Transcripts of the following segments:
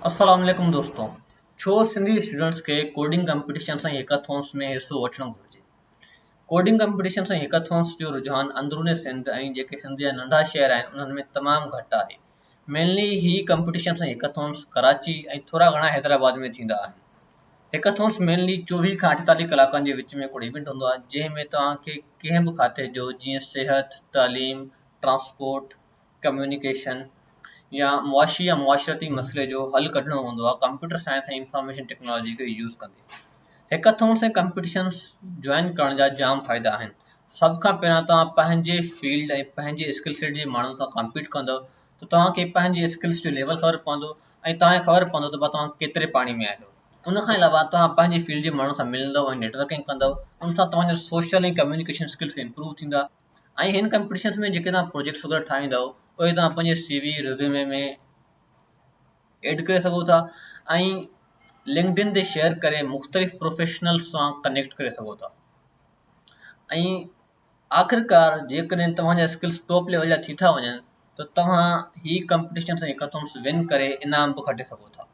अस्सलाम वालेकुम दोस्तों। छो सिंधी स्टूडेंट्स के कोडिंग कंपटीशन ऐं हैकाथॉन्स में हिस्सो वठणु घुरिजे। कोडिंग कंपटीशन ऐं हैकाथॉन्स जो रुझान अंदरूनी सिंध ऐं जेके सिंध जा नंढा शहर आहिनि उन्हनि में तमामु घटि आहे। मेनली ही कंपटीशन ऐं हैकाथॉन्स कराची ऐं थोरा घणा हैदराबाद में थींदा आहिनि। हैकाथॉन्स मेनली 24 खां 48 कलाकनि जे विच में हिकिड़ो इवेंट हूंदो आहे जंहिं में तव्हांखे कंहिं बि खाते जो जीअं सिहत, तालीम, ट्रांसपोर्ट, कम्युनिकेशन या मुआशी या मुआशरती मसइले जो हल कढणो हूंदो आहे कंप्यूटर साइंस ऐं इंफॉर्मेशन टेक्नोलॉजी खे यूज़ कंदे। हैकाथॉन्स ऐं कंपटीशन्स जॉइन करण जा जाम फ़ाइदा आहिनि। सभ खां पहिरियां तव्हां पंहिंजे फील्ड ऐं पंहिंजे स्किल सेट जे माण्हुनि सां कम्पीट कंदव त तव्हांखे पंहिंजे स्किल्स जो लेवल ख़बर पवंदो ऐं तव्हांखे ख़बर पवंदो त तव्हां केतिरे पाणी में आहियो। उन खां अलावा तव्हां पंहिंजे फील्ड जे माण्हुनि सां मिलंदव ऐं नेटवर्किंग कंदव, उन सां तव्हांजा सोशल ऐं कम्युनिकेशन स्किल्स इम्प्रूव थींदा। ऐं हिन कंपटीशन्स में जेके तव्हां प्रोजेक्ट्स वग़ैरह ठाहींदव उहे तव्हां पंहिंजे CV रिज़्यूमे में ऐड करे सघो था ऐं लिंक्डइन ते शेयर करे मुख़्तलिफ़ प्रोफेशनल्स सां कनेक्ट करे सघो था। ऐं आख़िरकार जेकॾहिं तव्हांजा स्किल्स टॉप लेवल जा थी था वञनि त तव्हां ही कंपटीशन ऐं हैकाथॉन्स विन करे इनाम बि खटे सघो था।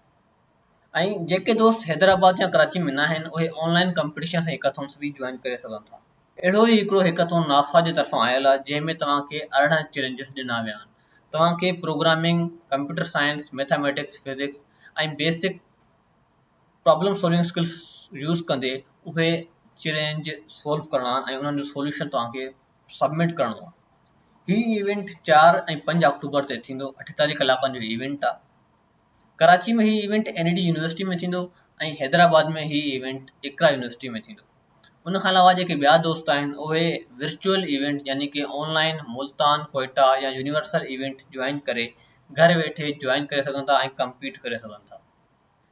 ऐं जेके दोस्त हैदराबाद या कराची में न आहिनि उहे ऑनलाइन कंपटीशन ऐं हैकाथॉन्स बि जॉइन करे सघनि था। अहिड़ो ई हिकिड़ो हैकाथॉन नासा जे तरफ़ां आयल आहे जंहिं में तव्हांखे 18 चैलेंजिस ॾिना विया आहिनि। तव्हांखे programming, computer science, mathematics, physics ऐं basic problem solving skills use कंदे उहे चैलेंज सॉल्व करणा ऐं उन्हनि जो सॉल्यूशन तव्हांखे सबमिट करिणो आहे। ही इवेंट 4 ऐं 5 अक्टूबर ते थींदो। 48 कलाकनि जो इवेंट आहे। कराची में ही इवेंट NED यूनिवर्सिटी में थींदो ऐं हैदराबाद में ही इवेंट इकरा यूनिवर्सिटी में थींदो। उन खां अलावा जेके ॿिया दोस्त आहिनि उहे वर्चुअल इवेंट यानी कि ऑनलाइन मुल्तान, कोयटा या यूनिवर्सल इवेंट जॉइन करे घर वेठे जॉइन करे सघनि था ऐं कम्पीट करे सघनि था।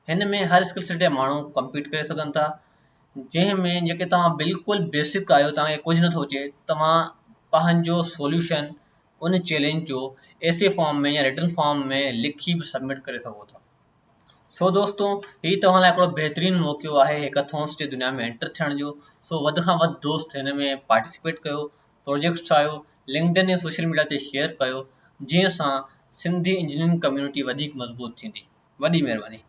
हिन में हर स्किल सेट जा माण्हू कम्पीट करे सघनि था, जंहिं में जेके तव्हां बिल्कुलु बेसिक आहियो, तव्हांखे कुझु नथो अचे, तव्हां पंहिंजो सॉल्यूशन उन चैलेंज जो एसे फॉर्म में या रिटन फॉर्म में लिखी बि सबमिट करे सघो था। सो दोस्तों, ही तव्हां लाइ हिकिड़ो बहितरीनु मौक़ो आहे हैकाथॉन्स जी दुनिया में एंटर थियण जो। सो वधि खां वधि दोस्त हिन में पार्टिसिपेट कयो, प्रोजेक्ट्स ठाहियो, लिंक्डइन ऐं सोशल मीडिया ते शेयर कयो, जीअं सां सिंधी इंजीनियरिंग कम्यूनिटी वधीक मज़बूत थींदी। वॾी महिरबानी।